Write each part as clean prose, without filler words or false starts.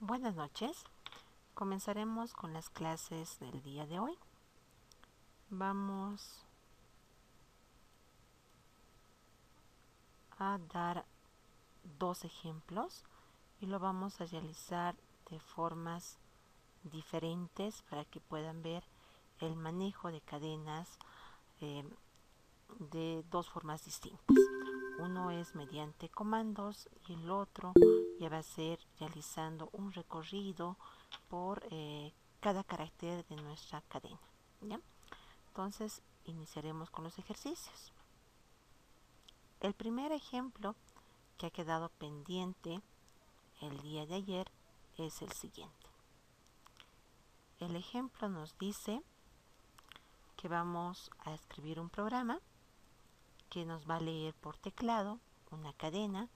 Buenas noches. Comenzaremos con las clases del día de hoy. Vamos a dar dos ejemplos y lo vamos a realizar de formas diferentes para que puedan ver el manejo de cadenas de dos formas distintas. Uno es mediante comandos y el otro ya va a ser realizando un recorrido por cada carácter de nuestra cadena. ¿Ya? Entonces iniciaremos con los ejercicios. El primer ejemplo que ha quedado pendiente el día de ayer es el siguiente. El ejemplo nos dice que vamos a escribir un programa que nos va a leer por teclado una cadena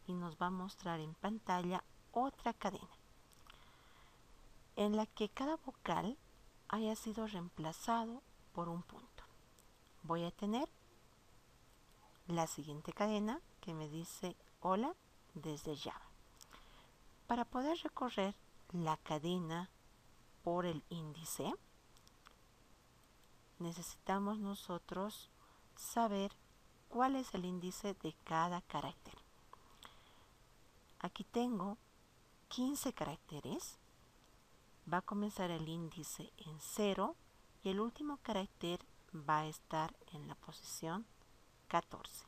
y nos va a mostrar en pantalla otra cadena en la que cada vocal haya sido reemplazado por un punto. Voy a tener la siguiente cadena que me dice hola desde Java. Para poder recorrer la cadena por el índice, necesitamos nosotros saber cuál es el índice de cada carácter. Aquí tengo 15 caracteres. Va a comenzar el índice en 0 y el último carácter va a estar en la posición 14.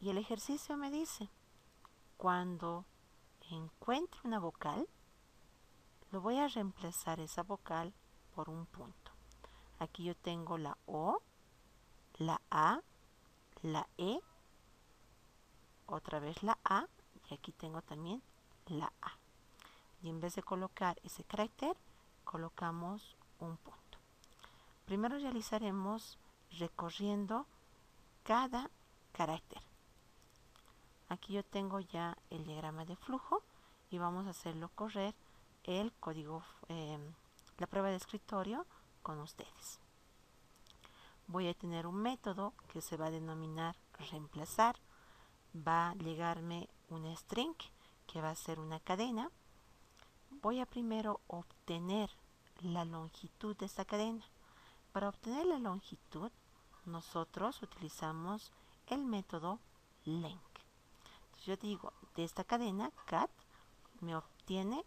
Y el ejercicio me dice, cuando encuentre una vocal, lo voy a reemplazar esa vocal por un punto. Aquí yo tengo la O, la A, la E, otra vez la A y aquí tengo también la A. Y en vez de colocar ese carácter, colocamos un punto. Primero realizaremos recorriendo cada carácter. Aquí yo tengo ya el diagrama de flujo y vamos a hacerlo correr el código, la prueba de escritorio con ustedes. Voy a tener un método que se va a denominar reemplazar. Va a llegarme una string que va a ser una cadena. Voy a primero obtener la longitud de esta cadena. Para obtener la longitud, nosotros utilizamos el método length. Entonces yo digo, de esta cadena, cat, me obtiene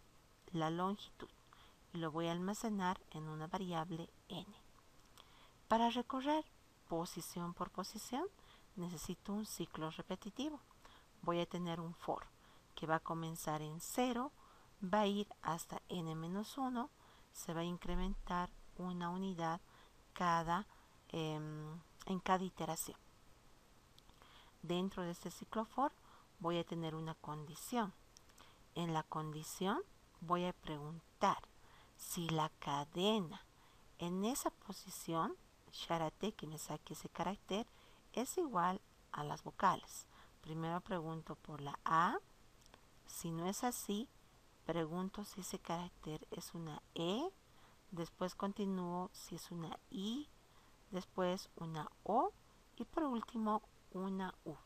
la longitud y lo voy a almacenar en una variable n. Para recorrer posición por posición, necesito un ciclo repetitivo. Voy a tener un for que va a comenzar en 0, va a ir hasta n-1, se va a incrementar una unidad en cada iteración. Dentro de este ciclo for voy a tener una condición. En la condición voy a preguntar si la cadena en esa posición, charate, que me saque ese carácter, es igual a las vocales. Primero pregunto por la A. Si no es así, pregunto si ese carácter es una E. Después continúo si es una I. Después una O. Y por último una U.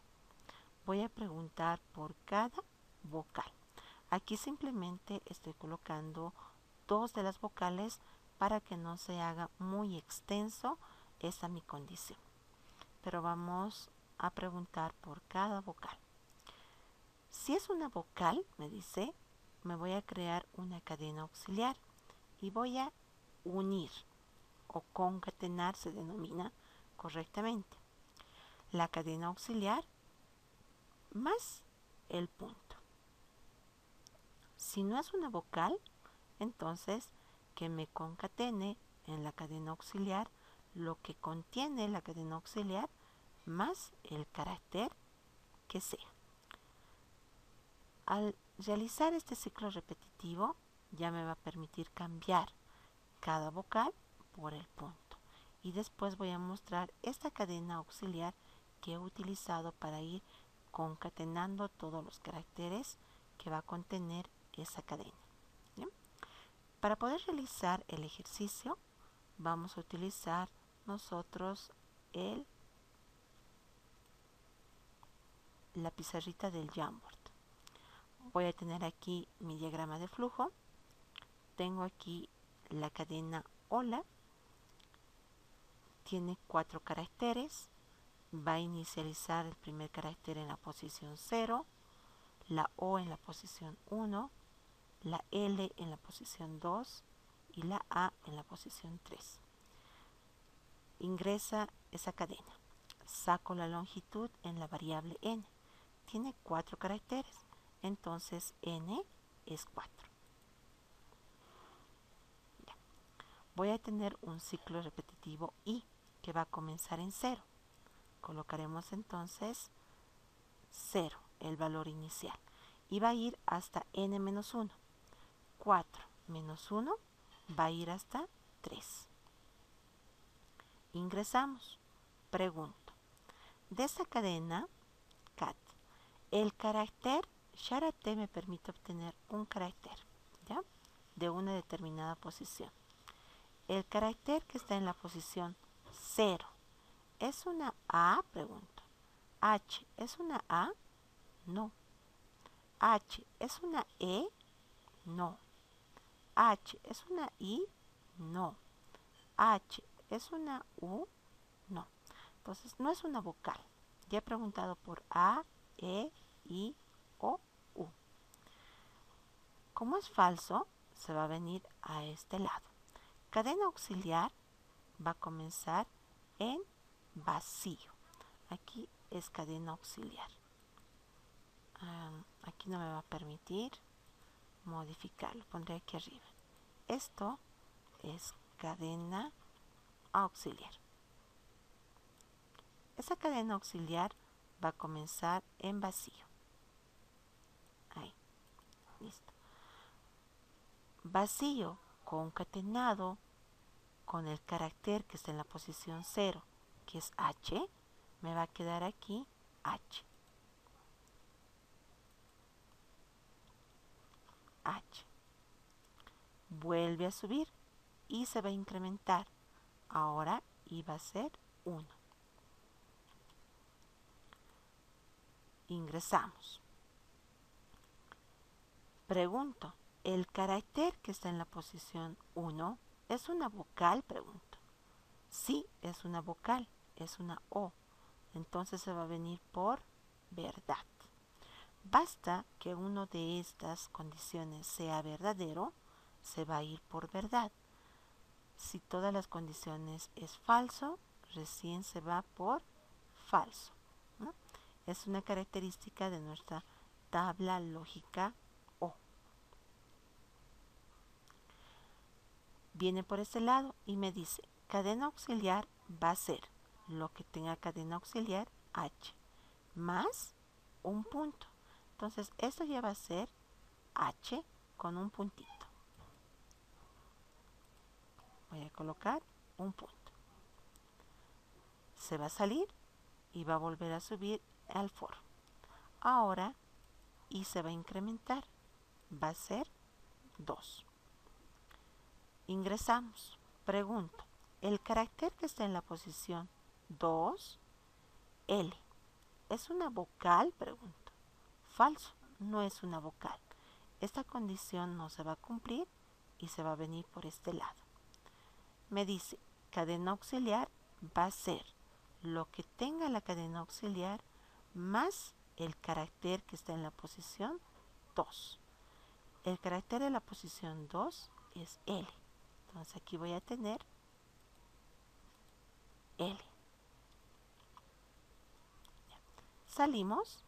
Voy a preguntar por cada vocal. Aquí simplemente estoy colocando dos de las vocales para que no se haga muy extenso esa mi condición. Pero vamos a preguntar por cada vocal. Si es una vocal, me dice, me voy a crear una cadena auxiliar y voy a unir o concatenar, se denomina correctamente, la cadena auxiliar más el punto. Si no es una vocal, entonces que me concatene en la cadena auxiliar lo que contiene la cadena auxiliar más el carácter que sea. Al realizar este ciclo repetitivo ya me va a permitir cambiar cada vocal por el punto. Y después voy a mostrar esta cadena auxiliar que he utilizado para ir concatenando todos los caracteres que va a contener esa cadena. ¿Bien? Para poder realizar el ejercicio vamos a utilizar nosotros la pizarrita del Jamboard. Voy a tener aquí mi diagrama de flujo. Tengo aquí la cadena hola. Tiene 4 caracteres. Va a inicializar el primer carácter en la posición 0, la O en la posición 1, la L en la posición 2 y la A en la posición 3. Ingresa esa cadena. Saco la longitud en la variable n. Tiene 4 caracteres, entonces n es 4. Ya. Voy a tener un ciclo repetitivo i que va a comenzar en 0. Colocaremos entonces 0, el valor inicial, y va a ir hasta n-1. 4 menos 1 va a ir hasta 3. Ingresamos. Pregunto. De esta cadena, cat, el carácter Shara-T me permite obtener un carácter, ¿ya? De una determinada posición. El carácter que está en la posición 0, ¿es una A? Pregunto. H, ¿es una A? No. H, ¿es una E? No. H, ¿es una I? No. H, ¿es una U? No. Entonces, no es una vocal. Ya he preguntado por A, E, I, O, U. Como es falso, se va a venir a este lado. Cadena auxiliar va a comenzar en vacío. Aquí es cadena auxiliar. Aquí no me va a permitir modificarlo. Pondré aquí arriba. Esto es cadena auxiliar. Esa cadena auxiliar va a comenzar en vacío. Ahí, listo. Vacío concatenado con el carácter que está en la posición 0, que es H, me va a quedar aquí H. H. Vuelve a subir y se va a incrementar. Ahora I va a ser 1. Ingresamos. Pregunto, ¿el carácter que está en la posición 1 es una vocal? Pregunto. Sí, es una vocal, es una O. Entonces se va a venir por verdad. Basta que uno de estas condiciones sea verdadero, se va a ir por verdad. Si todas las condiciones es falso, recién se va por falso, ¿no? Es una característica de nuestra tabla lógica O. Viene por este lado y me dice, cadena auxiliar va a ser lo que tenga cadena auxiliar H más un punto. Entonces esto ya va a ser H con un puntito. Voy a colocar un punto. Se va a salir y va a volver a subir al for. Ahora I se va a incrementar. Va a ser 2. Ingresamos. Pregunto. El carácter que está en la posición 2, L, ¿es una vocal? Pregunto. Falso, no es una vocal. Esta condición no se va a cumplir y se va a venir por este lado. Me dice, cadena auxiliar va a ser lo que tenga la cadena auxiliar más el carácter que está en la posición 2. El carácter de la posición 2 es L. Entonces aquí voy a tener L. Salimos,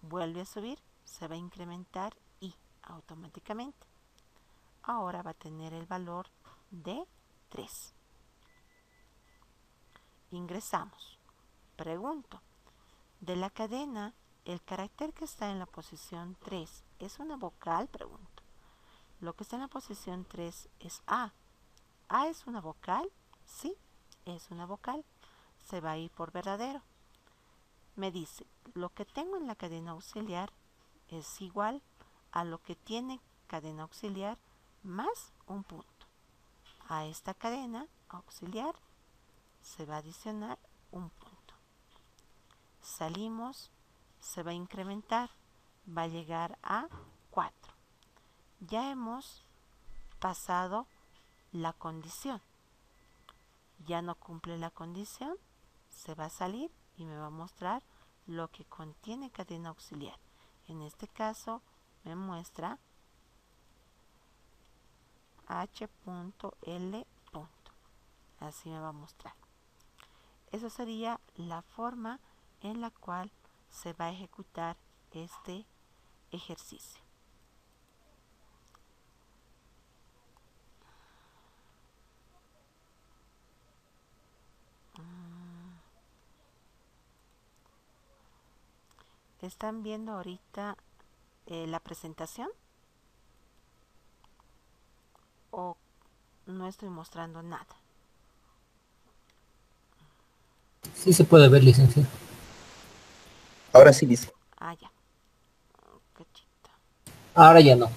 vuelve a subir, se va a incrementar I automáticamente. Ahora va a tener el valor de 3. Ingresamos. Pregunto, de la cadena, ¿el carácter que está en la posición 3 es una vocal? Pregunto. Lo que está en la posición 3 es A. ¿A es una vocal? Sí, es una vocal. Se va a ir por verdadero. Me dice, lo que tengo en la cadena auxiliar es igual a lo que tiene cadena auxiliar más un punto. A esta cadena auxiliar se va a adicionar un punto. Salimos, se va a incrementar, va a llegar a 4. Ya hemos pasado la condición. Ya no cumple la condición, se va a salir y me va a mostrar lo que contiene cadena auxiliar. En este caso me muestra h.l. Así me va a mostrar. Esa sería la forma en la cual se va a ejecutar este ejercicio. ¿Están viendo ahorita la presentación? ¿O no estoy mostrando nada? Sí se puede ver, licenciado. Ahora sí, dice. Ah, ya. Cachita. Ahora ya no.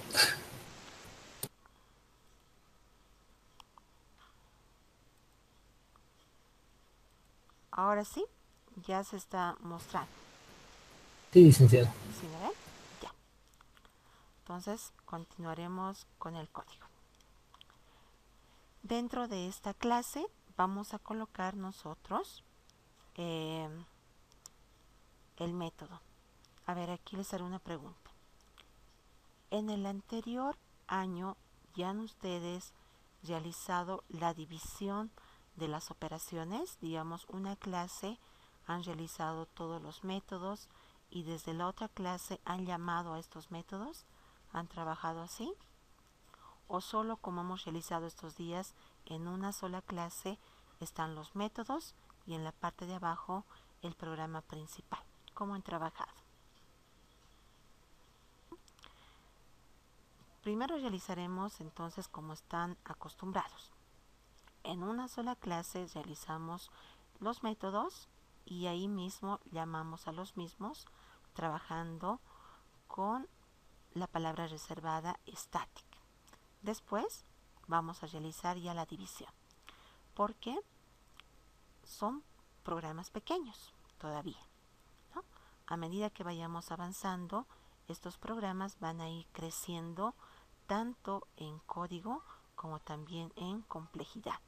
Ahora sí, ya se está mostrando. Sí, licenciado. ¿Sí me ven? Ya. Entonces continuaremos con el código. Dentro de esta clase vamos a colocar nosotros el método. A ver, aquí les haré una pregunta. En el anterior año ya han ustedes realizado la división de las operaciones. Digamos, una clase han realizado todos los métodos y desde la otra clase han llamado a estos métodos. ¿Han trabajado así? ¿O solo como hemos realizado estos días, en una sola clase están los métodos y en la parte de abajo el programa principal? ¿Cómo han trabajado? Primero realizaremos entonces como están acostumbrados. En una sola clase realizamos los métodos y ahí mismo llamamos a los mismos trabajando con la palabra reservada static. Después vamos a realizar ya la división porque son programas pequeños todavía, ¿no? A medida que vayamos avanzando, estos programas van a ir creciendo tanto en código como también en complejidad.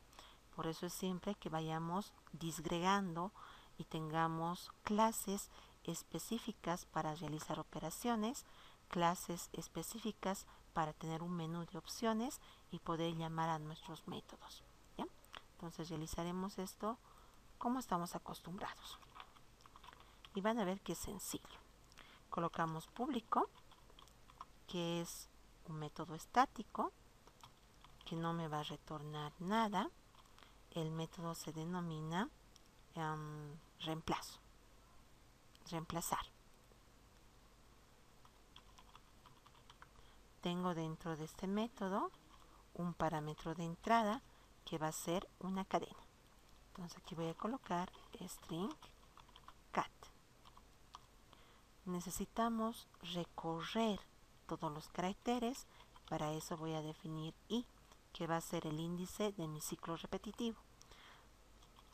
Por eso es siempre que vayamos disgregando y tengamos clases específicas para realizar operaciones, clases específicas para tener un menú de opciones y poder llamar a nuestros métodos. ¿Ya? Entonces realizaremos esto como estamos acostumbrados. Y van a ver que es sencillo. Colocamos público, que es un método estático, que no me va a retornar nada. El método se denomina reemplazo, reemplazar. Tengo dentro de este método un parámetro de entrada que va a ser una cadena. Entonces aquí voy a colocar string cat. Necesitamos recorrer todos los caracteres. Para eso voy a definir i, que va a ser el índice de mi ciclo repetitivo.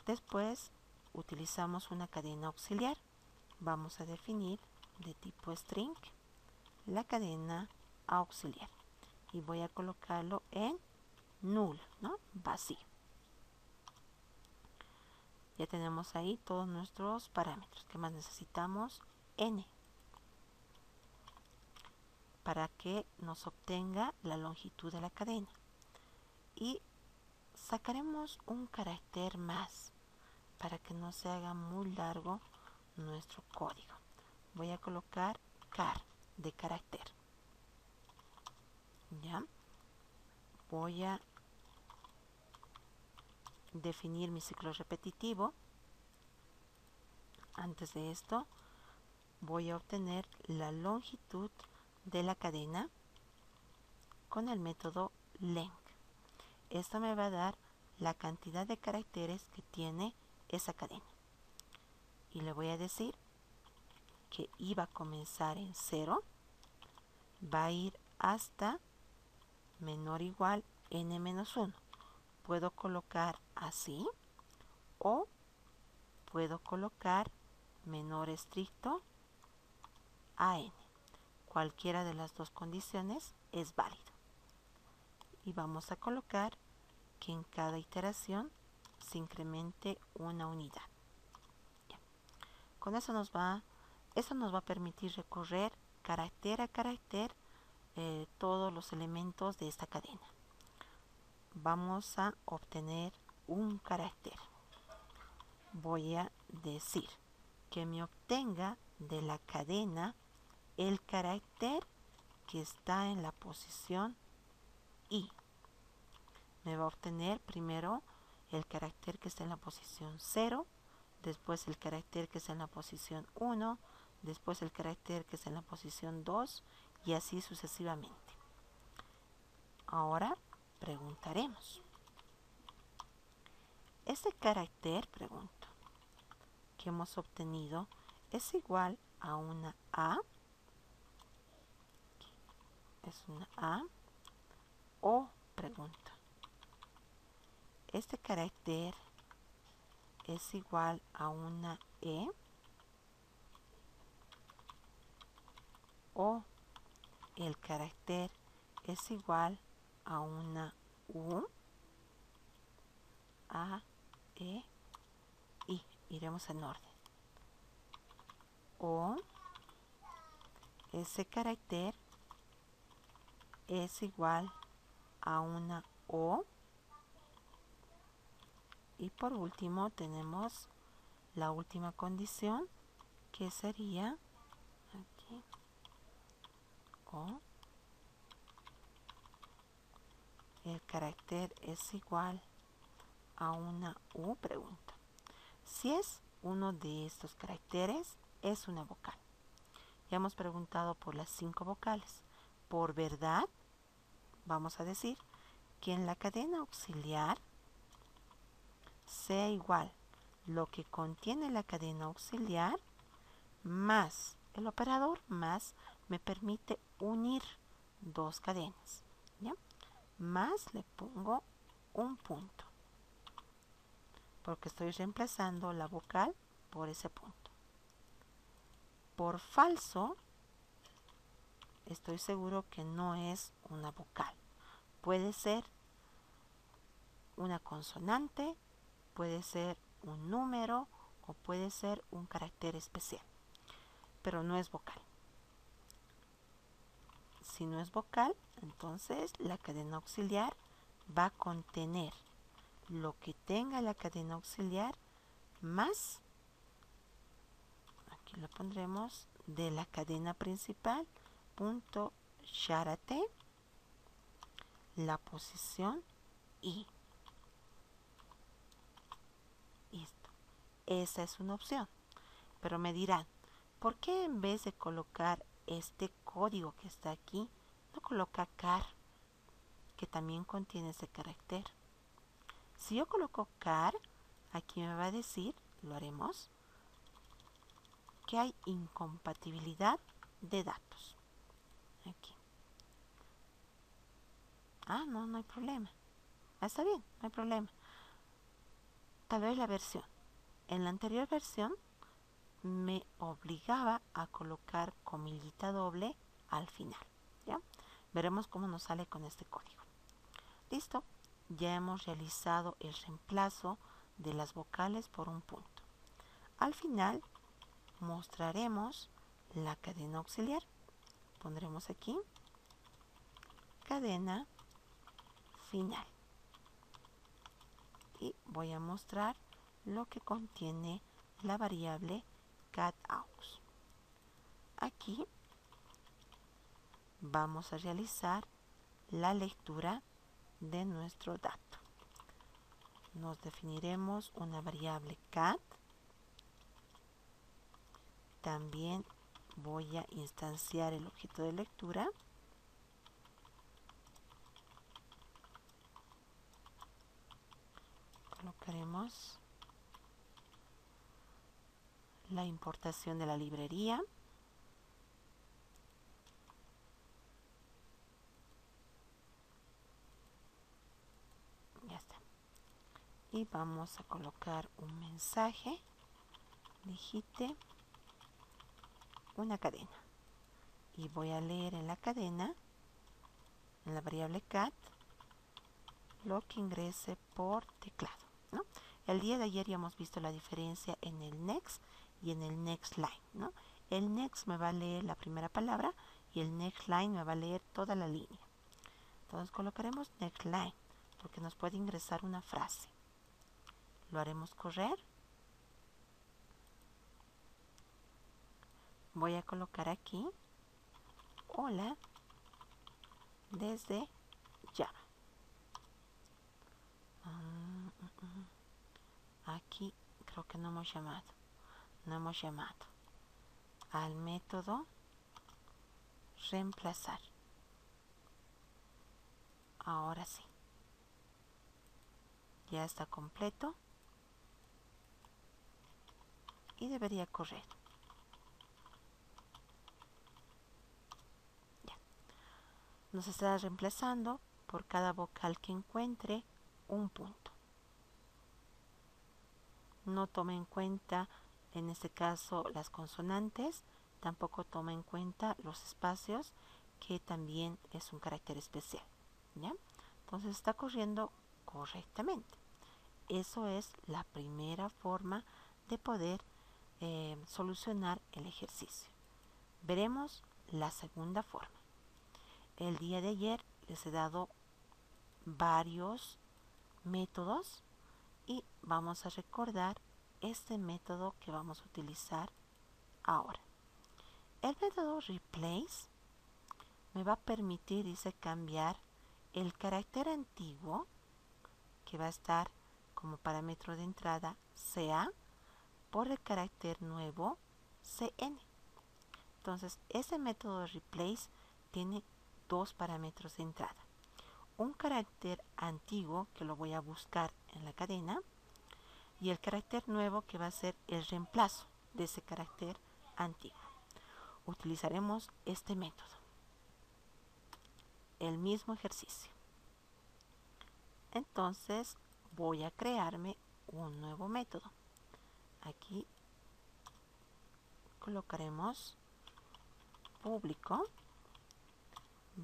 Después utilizamos una cadena auxiliar. Vamos a definir de tipo string la cadena auxiliar y voy a colocarlo en null, ¿no? Vacío. Ya tenemos ahí todos nuestros parámetros. ¿Qué más necesitamos? N, para que nos obtenga la longitud de la cadena. Y sacaremos un carácter más para que no se haga muy largo nuestro código. Voy a colocar car de carácter. Ya. Voy a definir mi ciclo repetitivo. Antes de esto voy a obtener la longitud de la cadena con el método length. Esto me va a dar la cantidad de caracteres que tiene esa cadena. Y le voy a decir que iba a comenzar en 0, va a ir hasta menor o igual n-1. Puedo colocar así o puedo colocar menor estricto a n. Cualquiera de las dos condiciones es válido. Y vamos a colocar que en cada iteración se incremente una unidad. Bien. Con eso nos va a permitir recorrer carácter a carácter todos los elementos de esta cadena. Vamos a obtener un carácter. Voy a decir que me obtenga de la cadena el carácter que está en la posición I. Me va a obtener primero el carácter que está en la posición 0, después el carácter que está en la posición 1, después el carácter que está en la posición 2 y así sucesivamente. Ahora preguntaremos. Este carácter, pregunto, que hemos obtenido es igual a una A. Es una A. O, pregunto, este carácter es igual a una E. O el carácter es igual a una U. A, E, I. Iremos en orden. O ese carácter es igual a una O. Y por último tenemos la última condición, que sería aquí O. El carácter es igual a una U, pregunta. Si es uno de estos caracteres, es una vocal. Ya hemos preguntado por las 5 vocales. Por verdad, vamos a decir que en la cadena auxiliar sea igual lo que contiene la cadena auxiliar más el operador más me permite unir dos cadenas. ¿Ya? Más le pongo un punto, porque estoy reemplazando la vocal por ese punto. Por falso, estoy seguro que no es una vocal. Puede ser una consonante, puede ser un número o puede ser un carácter especial, pero no es vocal. Si no es vocal, entonces la cadena auxiliar va a contener lo que tenga la cadena auxiliar más, aquí lo pondremos, de la cadena principal, punto charate, la posición I. Listo. Esa es una opción. Pero me dirán, ¿por qué en vez de colocar este código que está aquí, no coloca car, que también contiene ese carácter? Si yo coloco car, aquí me va a decir, lo haremos, que hay incompatibilidad de datos. Aquí. No hay problema. Está bien, no hay problema. Tal vez la versión. En la anterior versión me obligaba a colocar comillita doble al final. ¿Ya? Veremos cómo nos sale con este código. Listo. Ya hemos realizado el reemplazo de las vocales por un punto. Al final mostraremos la cadena auxiliar. Pondremos aquí cadena final. Y voy a mostrar lo que contiene la variable cataux. Aquí vamos a realizar la lectura de nuestro dato. Nos definiremos una variable cat. También voy a instanciar el objeto de lectura. Colocaremos la importación de la librería. Ya está. Y vamos a colocar un mensaje. Digite una cadena. y voy a leer en la cadena, en la variable cat, lo que ingrese por teclado, ¿no? El día de ayer ya hemos visto la diferencia en el next y en el next line, ¿no? El next me va a leer la primera palabra y el next line me va a leer toda la línea. Entonces colocaremos next line porque nos puede ingresar una frase. Lo haremos correr. Voy a colocar aquí: hola desde Java. Aquí creo que no hemos llamado al método reemplazar. Ahora sí, ya está completo y debería correr. Ya. Nos está reemplazando por cada vocal que encuentre un punto. No toma en cuenta en este caso las consonantes, tampoco toma en cuenta los espacios, que también es un carácter especial, ¿ya? Entonces está corriendo correctamente. Eso es la primera forma de poder solucionar el ejercicio. Veremos la segunda forma. El día de ayer les he dado varios métodos y vamos a recordar este método que vamos a utilizar ahora. El método replace me va a permitir, dice, cambiar el carácter antiguo que va a estar como parámetro de entrada CA por el carácter nuevo CN. Entonces ese método de replace tiene dos parámetros de entrada: un carácter antiguo que lo voy a buscar en la cadena y el carácter nuevo que va a ser el reemplazo de ese carácter antiguo. Utilizaremos este método. El mismo ejercicio. Entonces voy a crearme un nuevo método. Aquí colocaremos público.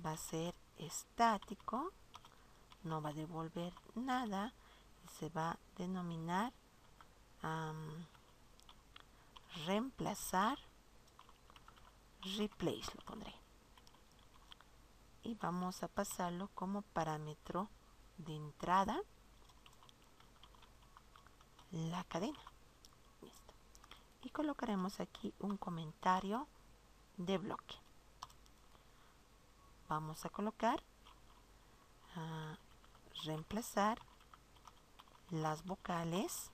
Va a ser estático. No va a devolver nada. Y se va a denominar reemplazar. Replace lo pondré. Y vamos a pasarlo como parámetro de entrada la cadena. Listo. Y colocaremos aquí un comentario de bloque. Vamos a colocar reemplazar las vocales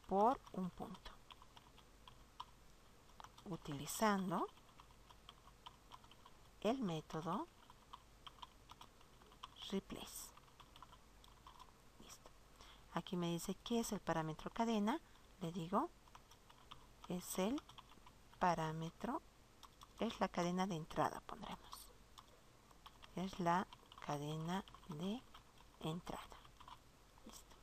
por un punto, utilizando el método replace. Listo. Aquí me dice qué es el parámetro cadena. Le digo, es el parámetro, es la cadena de entrada, pondremos. Es la cadena de entrada. Listo.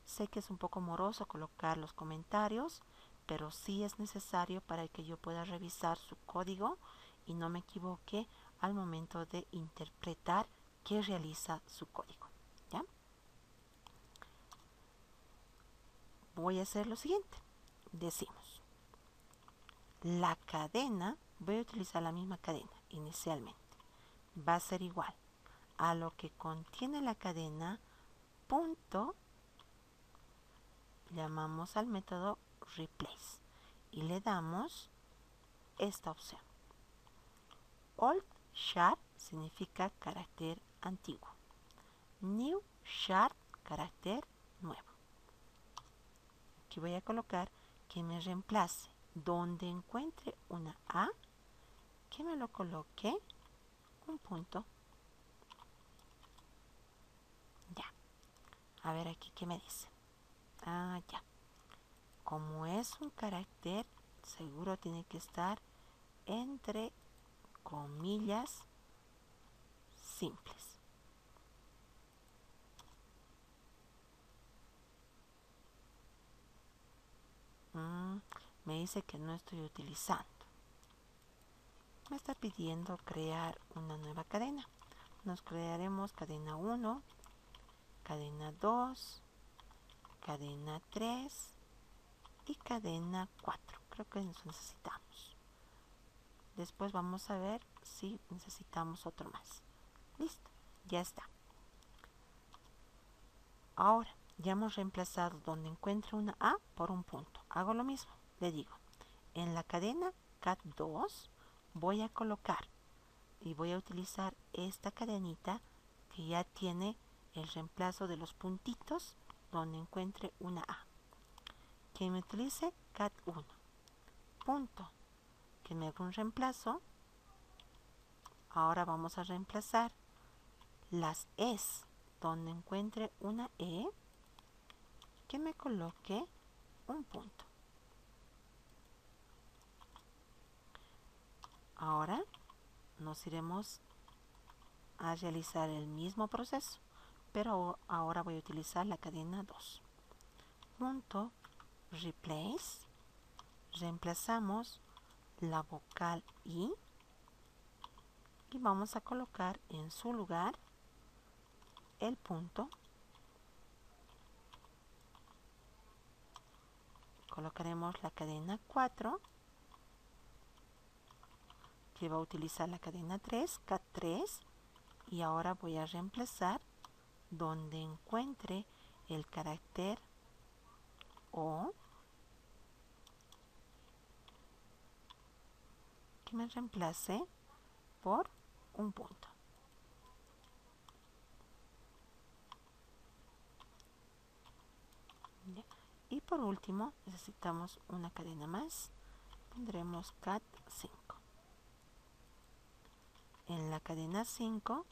Sé que es un poco moroso colocar los comentarios, pero sí es necesario para que yo pueda revisar su código y no me equivoque al momento de interpretar qué realiza su código. ¿Ya? Voy a hacer lo siguiente. Decimos, la cadena, voy a utilizar la misma cadena inicialmente. Va a ser igual a lo que contiene la cadena, punto, llamamos al método replace y le damos esta opción. Old sharp significa carácter antiguo. New sharp, carácter nuevo. Aquí voy a colocar que me reemplace donde encuentre una A, que me lo coloque un punto. Ya. A ver aquí qué me dice. Ya. Como es un carácter, seguro tiene que estar entre comillas simples. Me me dice que no estoy utilizando. Me está pidiendo crear una nueva cadena. Nos crearemos cadena 1, cadena 2, cadena 3 y cadena 4. Creo que nos necesitamos. Después vamos a ver si necesitamos otro más. Listo, ya está. Ahora, ya hemos reemplazado donde encuentre una A por un punto. Hago lo mismo, le digo, en la cadena cat2 voy a colocar y voy a utilizar esta cadenita que ya tiene el reemplazo de los puntitos donde encuentre una A. Que me utilice cat1, punto, que me haga un reemplazo. Ahora vamos a reemplazar las E's donde encuentre una E, que me coloque un punto. Ahora nos iremos a realizar el mismo proceso, pero ahora voy a utilizar la cadena 2. Punto, replace, reemplazamos la vocal I y vamos a colocar en su lugar el punto. Colocaremos la cadena 4, que va a utilizar la cadena 3, cat3, y ahora voy a reemplazar donde encuentre el carácter O, que me reemplace por un punto. Y por último necesitamos una cadena más. Pondremos cat 5. En la cadena 5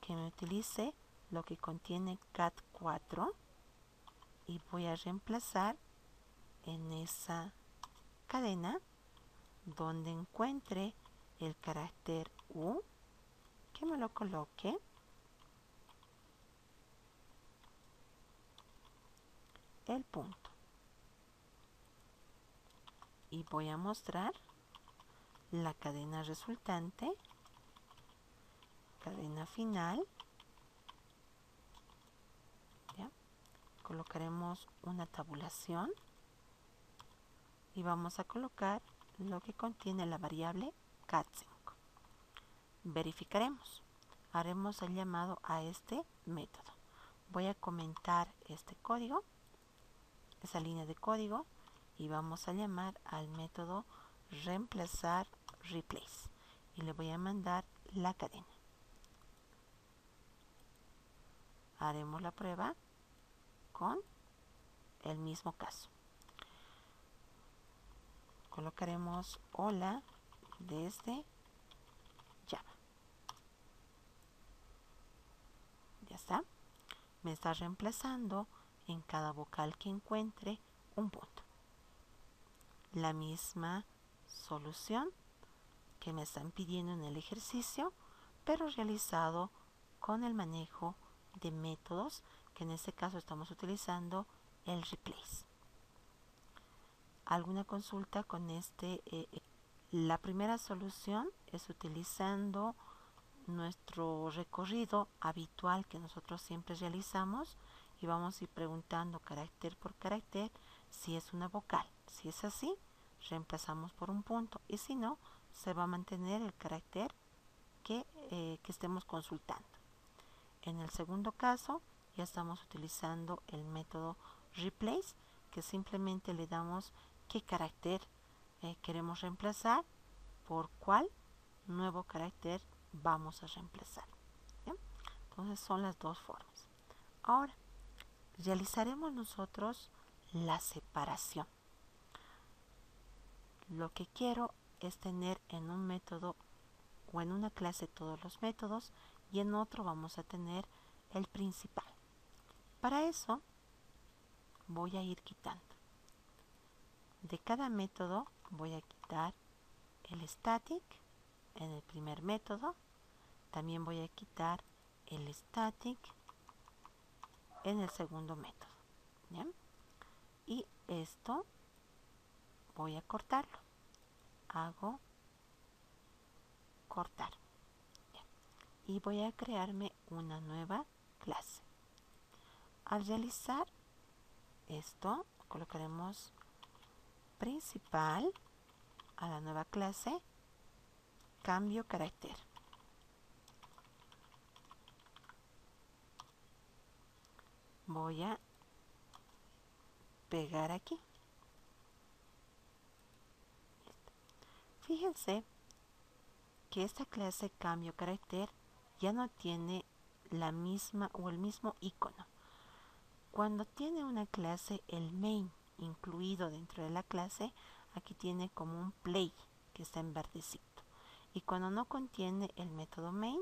que me utilice lo que contiene cat 4 y voy a reemplazar en esa cadena donde encuentre el carácter U, que me lo coloque el punto. Y voy a mostrar la cadena resultante, cadena final. ¿Ya? Colocaremos una tabulación y vamos a colocar lo que contiene la variable cat5. Verificaremos. Haremos el llamado a este método. Voy a comentar este código, esa línea de código, y vamos a llamar al método reemplazar replace y le voy a mandar la cadena. Haremos la prueba con el mismo caso. Colocaremos hola desde Java. Ya está. Me está reemplazando en cada vocal que encuentre un punto. La misma solución que me están pidiendo en el ejercicio, pero realizado con el manejo de métodos, que en este caso estamos utilizando el replace. ¿Alguna consulta con este? La primera solución es utilizando nuestro recorrido habitual que nosotros siempre realizamos y vamos a ir preguntando carácter por carácter si es una vocal. Si es así, reemplazamos por un punto, y si no, se va a mantener el carácter que estemos consultando. En el segundo caso, ya estamos utilizando el método replace, que simplemente le damos qué carácter queremos reemplazar, por cuál nuevo carácter vamos a reemplazar. ¿Bien? Entonces son las dos formas. Ahora, realizaremos nosotros la separación. Lo que quiero es tener en un método o en una clase todos los métodos y en otro vamos a tener el principal. Para eso voy a ir quitando. De cada método voy a quitar el static en el primer método. También voy a quitar el static en el segundo método. ¿Bien? Y esto voy a cortarlo. Hago cortar. Y voy a crearme una nueva clase. Al realizar esto, colocaremos principal a la nueva clase, cambio carácter. Voy a pegar aquí. Fíjense que esta clase cambio carácter ya no tiene la misma o el mismo icono. Cuando tiene una clase, el main incluido dentro de la clase, aquí tiene como un play que está en verdecito. Y cuando no contiene el método main,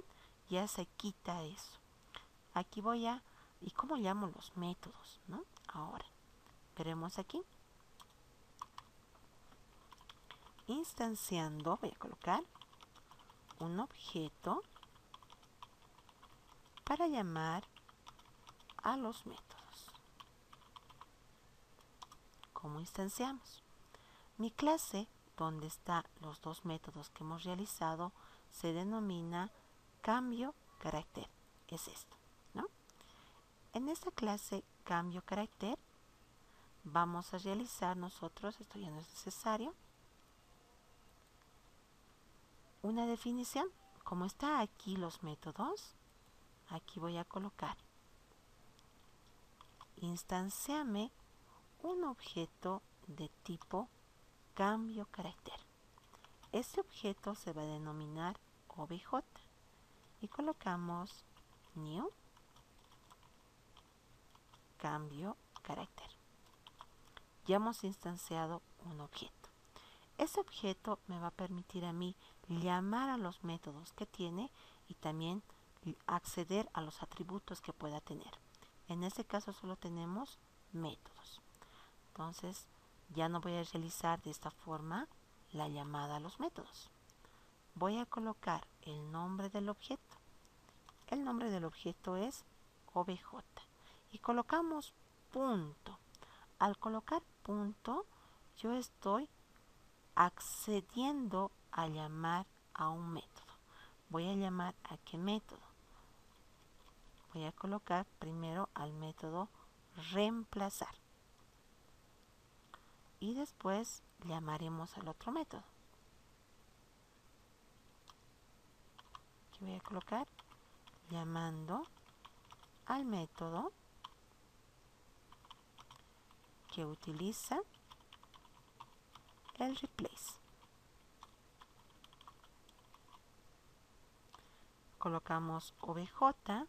ya se quita eso. Aquí voy a... ¿Y cómo llamo los métodos, no? Ahora, veremos aquí. Instanciando, voy a colocar un objeto para llamar a los métodos. ¿Cómo instanciamos? Mi clase, donde están los dos métodos que hemos realizado, se denomina cambio carácter. Es esto, ¿no? En esta clase cambio carácter vamos a realizar nosotros, esto ya no es necesario, una definición. Como está aquí los métodos, aquí voy a colocar instanciame un objeto de tipo cambio carácter. Este objeto se va a denominar obj y colocamos new cambio carácter. Ya hemos instanciado un objeto. Ese objeto me va a permitir a mí llamar a los métodos que tiene y también acceder a los atributos que pueda tener. En este caso solo tenemos métodos. Entonces ya no voy a realizar de esta forma la llamada a los métodos. Voy a colocar el nombre del objeto. El nombre del objeto es obj y colocamos punto. Al colocar punto, yo estoy accediendo a llamar a un método. Voy a llamar a qué método. Voy a colocar primero al método reemplazar y después llamaremos al otro método. Aquí voy a colocar llamando al método que utiliza el replace. Colocamos obj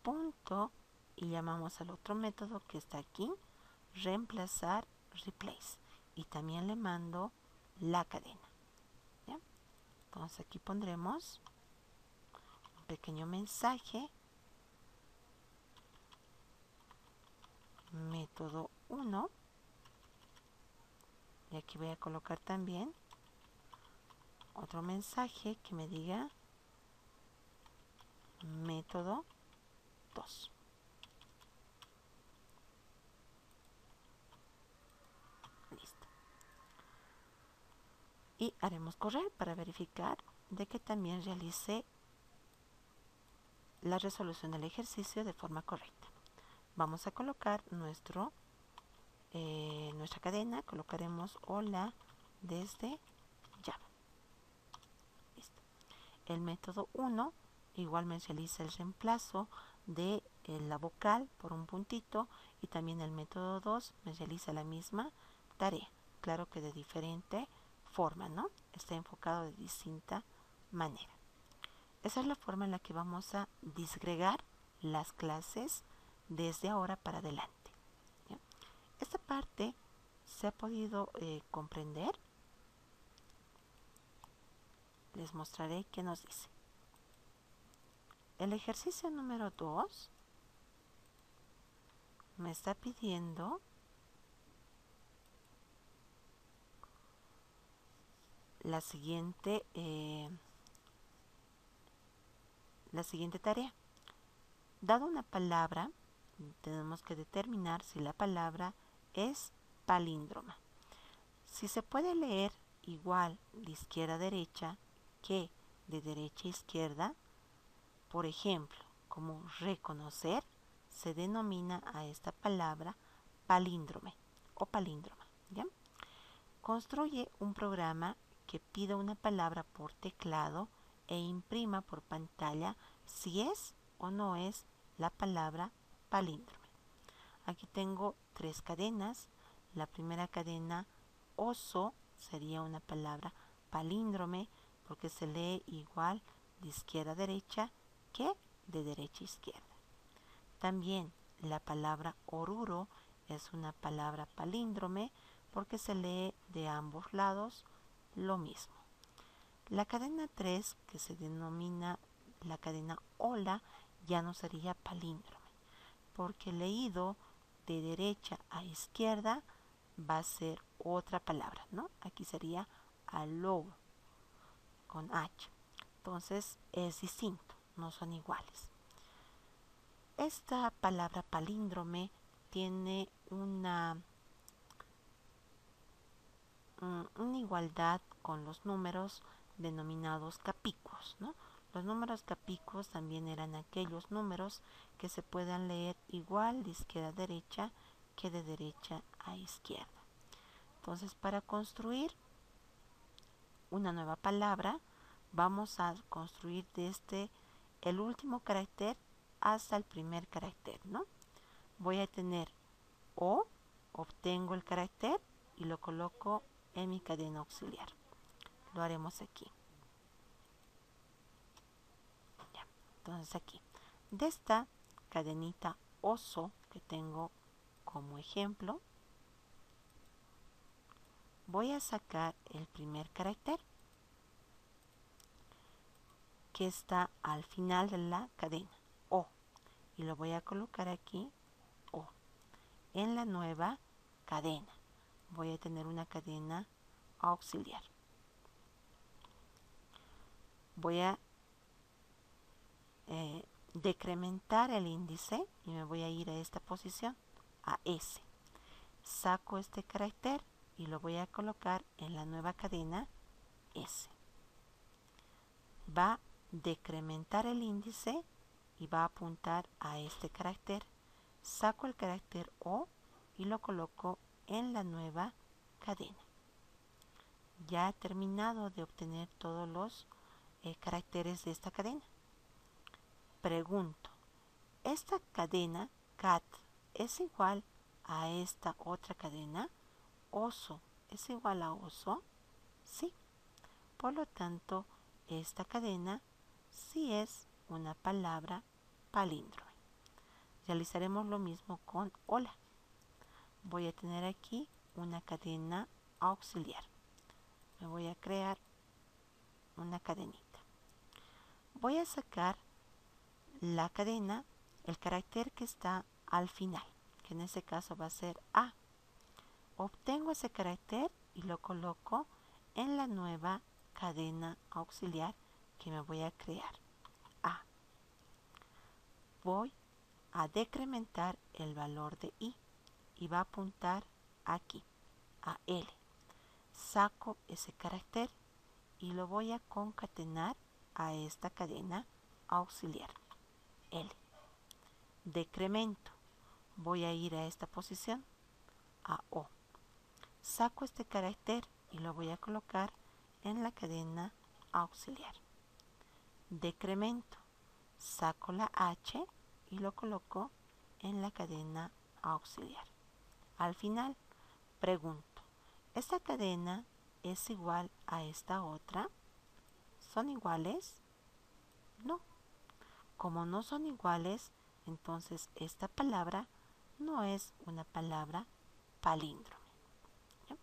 punto y llamamos al otro método que está aquí, reemplazar replace, y también le mando la cadena. ¿Ya? Entonces aquí pondremos un pequeño mensaje, método 1, y aquí voy a colocar también otro mensaje que me diga método 2. Listo. Y haremos correr para verificar de que también realicé la resolución del ejercicio de forma correcta. Vamos a colocar nuestra cadena. Colocaremos hola desde Java. Listo. El método 1 igual me realiza el reemplazo de la vocal por un puntito, y también el método 2 me realiza la misma tarea. Claro que de diferente forma, ¿no? Está enfocado de distinta manera. Esa es la forma en la que vamos a disgregar las clases desde ahora para adelante. ¿Ya? Esta parte se ha podido comprender. Les mostraré qué nos dice. El ejercicio número 2 me está pidiendo la siguiente tarea. Dado una palabra, tenemos que determinar si la palabra es palíndroma. Si se puede leer igual de izquierda a derecha que de derecha a izquierda, por ejemplo, como reconocer, se denomina a esta palabra palíndrome o palíndroma, ¿ya? Construye un programa que pida una palabra por teclado e imprima por pantalla si es o no es la palabra palíndrome. Aquí tengo 3 cadenas. La primera cadena, oso, sería una palabra palíndrome porque se lee igual de izquierda a derecha que de derecha a izquierda. También la palabra oruro es una palabra palíndrome porque se lee de ambos lados lo mismo. La cadena 3, que se denomina la cadena hola, ya no sería palíndrome porque leído de derecha a izquierda va a ser otra palabra, ¿no? Aquí sería aló con H. Entonces es distinto, no son iguales. Esta palabra palíndrome tiene una igualdad con los números denominados capicuos, ¿no? Los números capicuos también eran aquellos números que se puedan leer igual de izquierda a derecha que de derecha a izquierda. Entonces, para construir una nueva palabra, vamos a construir desde el último carácter hasta el primer carácter, ¿no? Voy a tener O, obtengo el carácter y lo coloco en mi cadena auxiliar. Lo haremos aquí. Ya. Entonces aquí, de esta cadenita oso que tengo como ejemplo, voy a sacar el primer carácter que está al final de la cadena, O, y lo voy a colocar aquí, O. En la nueva cadena voy a tener una cadena auxiliar. Voy a decrementar el índice y me voy a ir a esta posición, a S. Saco este carácter y lo voy a colocar en la nueva cadena S. Va a decrementar el índice y va a apuntar a este carácter. Saco el carácter O y lo coloco en la nueva cadena. Ya he terminado de obtener todos los caracteres de esta cadena. Pregunto, ¿esta cadena cat es igual a esta otra cadena? ¿Oso es igual a oso? Sí. Por lo tanto, esta cadena sí es una palabra palíndrome. Realizaremos lo mismo con hola. Voy a tener aquí una cadena auxiliar. Me voy a crear una cadenita. Voy a sacar la cadena, el carácter que está al final, que en este caso va a ser A. Obtengo ese carácter y lo coloco en la nueva cadena auxiliar que me voy a crear, A. Voy a decrementar el valor de I y va a apuntar aquí, a L. Saco ese carácter y lo voy a concatenar a esta cadena auxiliar, L. Decremento, voy a ir a esta posición, a O. Saco este carácter y lo voy a colocar en la cadena auxiliar. Decremento, saco la H y lo coloco en la cadena auxiliar. Al final, pregunto, ¿esta cadena es igual a esta otra? ¿Son iguales? No. Como no son iguales, entonces esta palabra no es una palabra palíndrome. ¿Ya?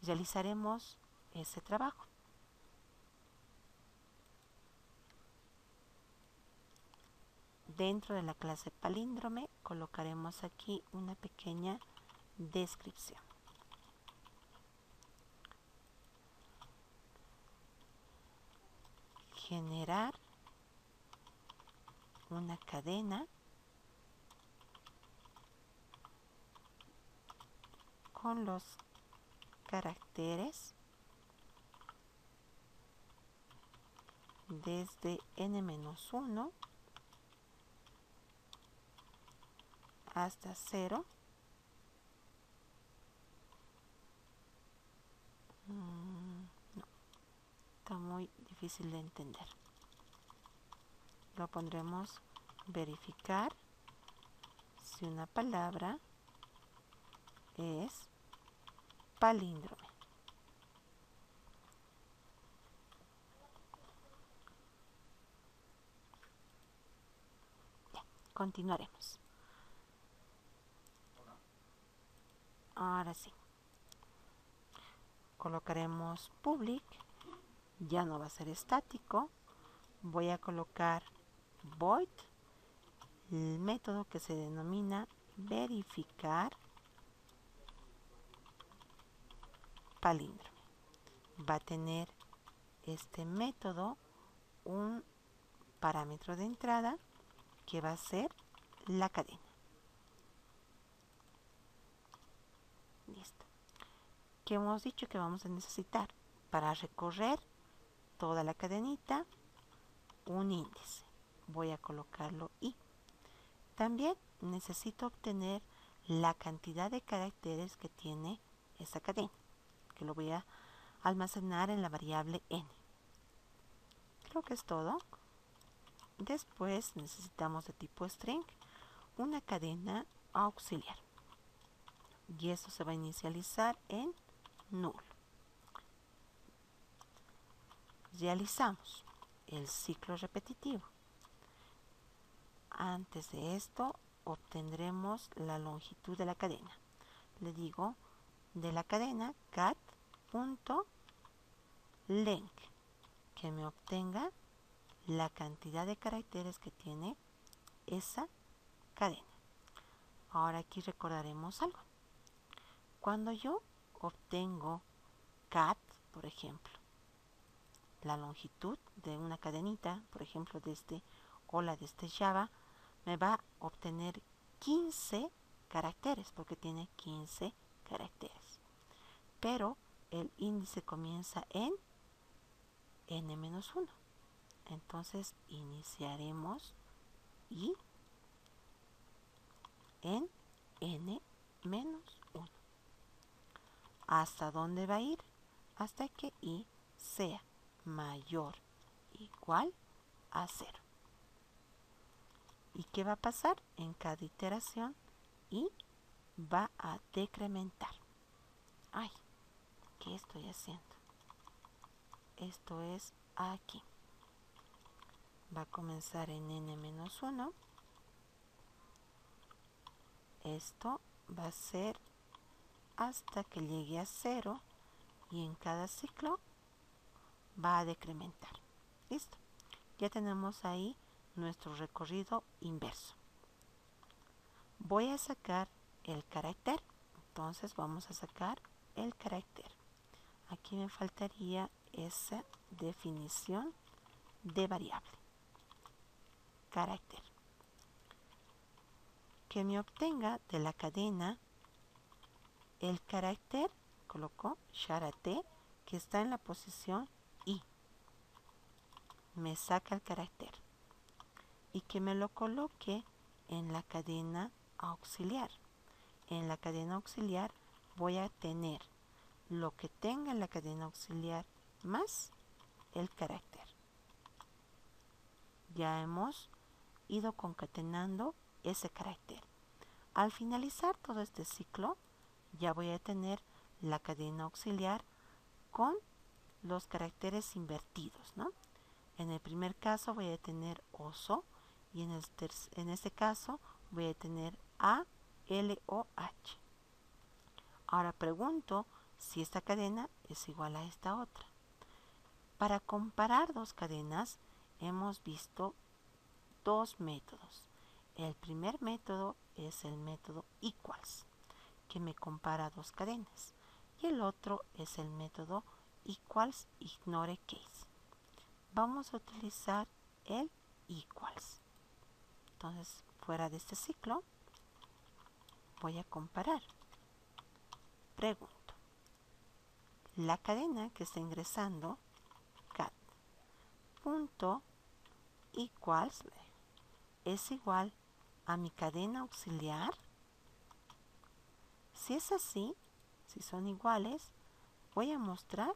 Realizaremos ese trabajo. Dentro de la clase palíndrome colocaremos aquí una pequeña descripción. Generar una cadena con los caracteres desde n-1 hasta 0. No, está muy difícil de entender. Lo pondremos verificar si una palabra es palíndrome. Ya, continuaremos. Ahora sí. Colocaremos public. Ya no va a ser estático. Voy a colocar void, el método que se denomina verificar palíndrome. Va a tener este método un parámetro de entrada que va a ser la cadena. Listo. ¿Qué hemos dicho que vamos a necesitar? Para recorrer toda la cadenita, un índice. Voy a colocarlo i. También necesito obtener la cantidad de caracteres que tiene esa cadena, que lo voy a almacenar en la variable n. Creo que es todo. Después necesitamos de tipo string una cadena auxiliar. Y eso se va a inicializar en null. Realizamos el ciclo repetitivo. Antes de esto obtendremos la longitud de la cadena. Le digo de la cadena cat.length, que me obtenga la cantidad de caracteres que tiene esa cadena. Ahora aquí recordaremos algo. Cuando yo obtengo cat, por ejemplo, la longitud de una cadenita, por ejemplo, desde hola desde Java, me va a obtener 15 caracteres, porque tiene 15 caracteres. Pero el índice comienza en n-1. Entonces iniciaremos i en n-1. ¿Hasta dónde va a ir? Hasta que i sea mayor o igual a 0. ¿Y qué va a pasar? En cada iteración i va a decrementar. Ay, ¿qué estoy haciendo? Esto es aquí. Va a comenzar en n-1. Esto va a ser hasta que llegue a 0 y en cada ciclo va a decrementar. Listo. Ya tenemos ahí nuestro recorrido inverso. Voy a sacar el carácter. Entonces vamos a sacar el carácter. Aquí me faltaría esa definición de variable. Carácter. Que me obtenga de la cadena el carácter, coloco charate, que está en la posición i. Me saca el carácter. Y que me lo coloque en la cadena auxiliar. En la cadena auxiliar voy a tener lo que tenga en la cadena auxiliar más el carácter. Ya hemos ido concatenando ese carácter. Al finalizar todo este ciclo, ya voy a tener la cadena auxiliar con los caracteres invertidos, ¿no? En el primer caso voy a tener oso y en este caso voy a tener a, l, o, h. Ahora pregunto si esta cadena es igual a esta otra. Para comparar dos cadenas hemos visto dos métodos. El primer método es el método equals, que me compara dos cadenas. Y el otro es el método equals ignore case. Vamos a utilizar el equals. Entonces, fuera de este ciclo, voy a comparar. Pregunto, la cadena que está ingresando, cat, punto equals, es igual a mi cadena auxiliar. Si es así, si son iguales, voy a mostrar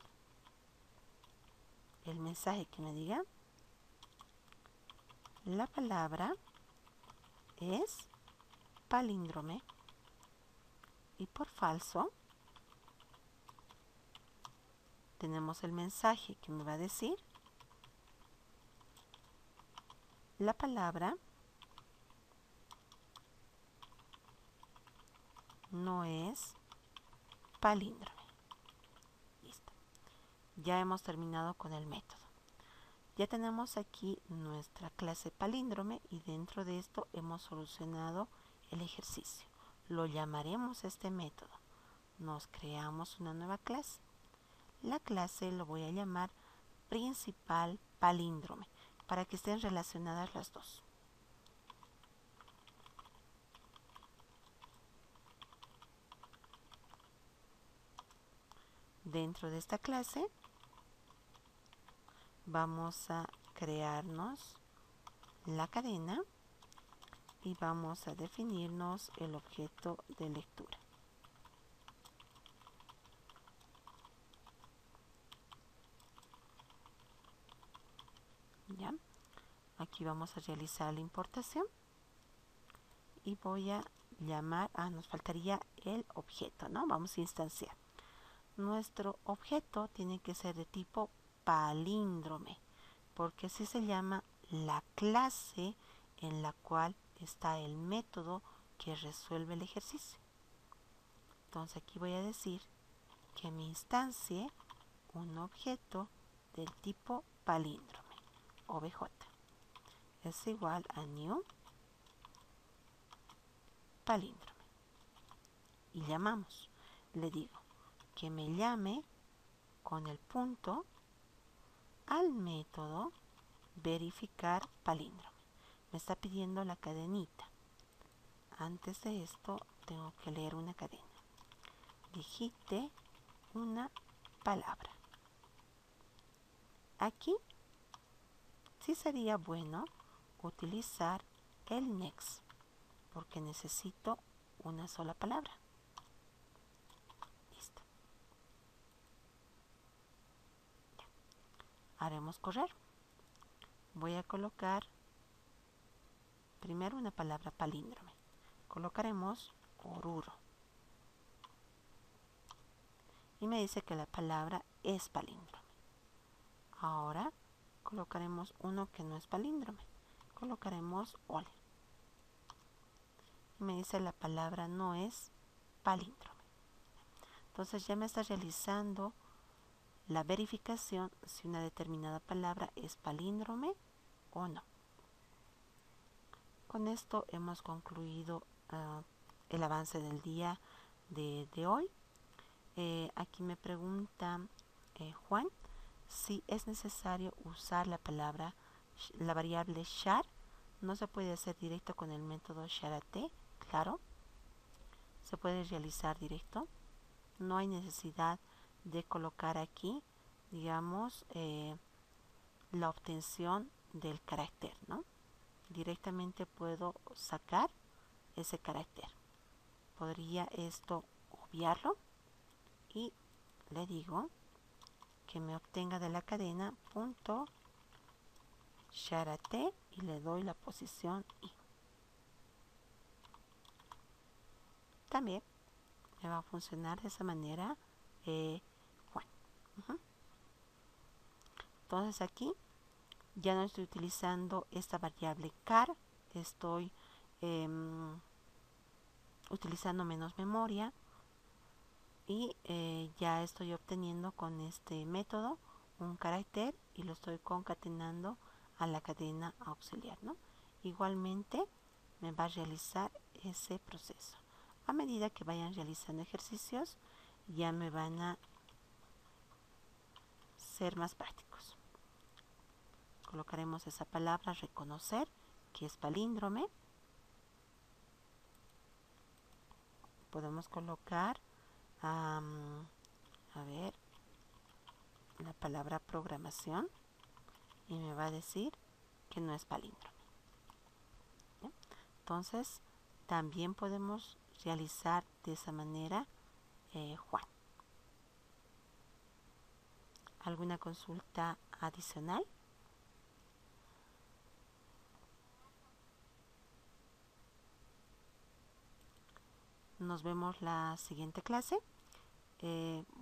el mensaje que me diga la palabra es palíndrome, y por falso tenemos el mensaje que me va a decir la palabra no es palíndrome. Listo. Ya hemos terminado con el método. Ya tenemos aquí nuestra clase palíndrome y dentro de esto hemos solucionado el ejercicio. Lo llamaremos este método. Nos creamos una nueva clase. La clase lo voy a llamar principal palíndrome para que estén relacionadas las dos. Dentro de esta clase vamos a crearnos la cadena y vamos a definirnos el objeto de lectura. ¿Ya? Aquí vamos a realizar la importación y voy a llamar, nos faltaría el objeto, ¿no? Vamos a instanciar. Nuestro objeto tiene que ser de tipo palíndrome, porque así se llama la clase en la cual está el método que resuelve el ejercicio. Entonces aquí voy a decir que me instancie un objeto del tipo palíndrome, OBJ. Es igual a new palíndrome. Y llamamos. Le digo que me llame con el punto al método verificar palíndrome. Me está pidiendo la cadenita. Antes de esto tengo que leer una cadena. Digite una palabra. Aquí sí sería bueno utilizar el next porque necesito una sola palabra. Listo. Ya. Haremos correr. Voy a colocar primero una palabra palíndrome. Colocaremos oruro. Y me dice que la palabra es palíndrome. Ahora colocaremos uno que no es palíndrome. Colocaremos ole. Y me dice la palabra no es palíndrome. Entonces ya me está realizando la verificación si una determinada palabra es palíndrome o no. Con esto hemos concluido el avance del día de hoy. Aquí me pregunta Juan si es necesario usar la variable char. No se puede hacer directo con el método charate, claro. Se puede realizar directo. No hay necesidad de colocar aquí, digamos, la obtención del carácter, ¿no? Directamente puedo sacar ese carácter. Podría esto obviarlo y le digo que me obtenga de la cadena punto charate y le doy la posición i. También me va a funcionar de esa manera Juan. Entonces aquí ya no estoy utilizando esta variable car, estoy utilizando menos memoria y ya estoy obteniendo con este método un carácter y lo estoy concatenando a la cadena auxiliar, ¿no? Igualmente me va a realizar ese proceso. A medida que vayan realizando ejercicios ya me van a ser más prácticos. Colocaremos esa palabra reconocer, que es palíndrome. Podemos colocar, a ver, palabra programación y me va a decir que no es palíndromo. ¿Sí? Entonces, también podemos realizar de esa manera, Juan. ¿Alguna consulta adicional? Nos vemos la siguiente clase.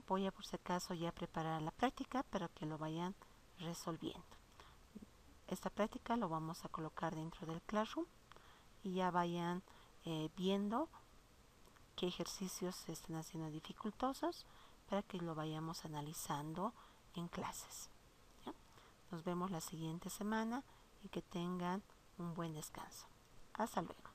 Voy a por si acaso ya preparar la práctica para que lo vayan resolviendo. Esta práctica lo vamos a colocar dentro del Classroom y ya vayan viendo qué ejercicios se están haciendo dificultosos para que lo vayamos analizando en clases. ¿Ya? Nos vemos la siguiente semana y que tengan un buen descanso. Hasta luego.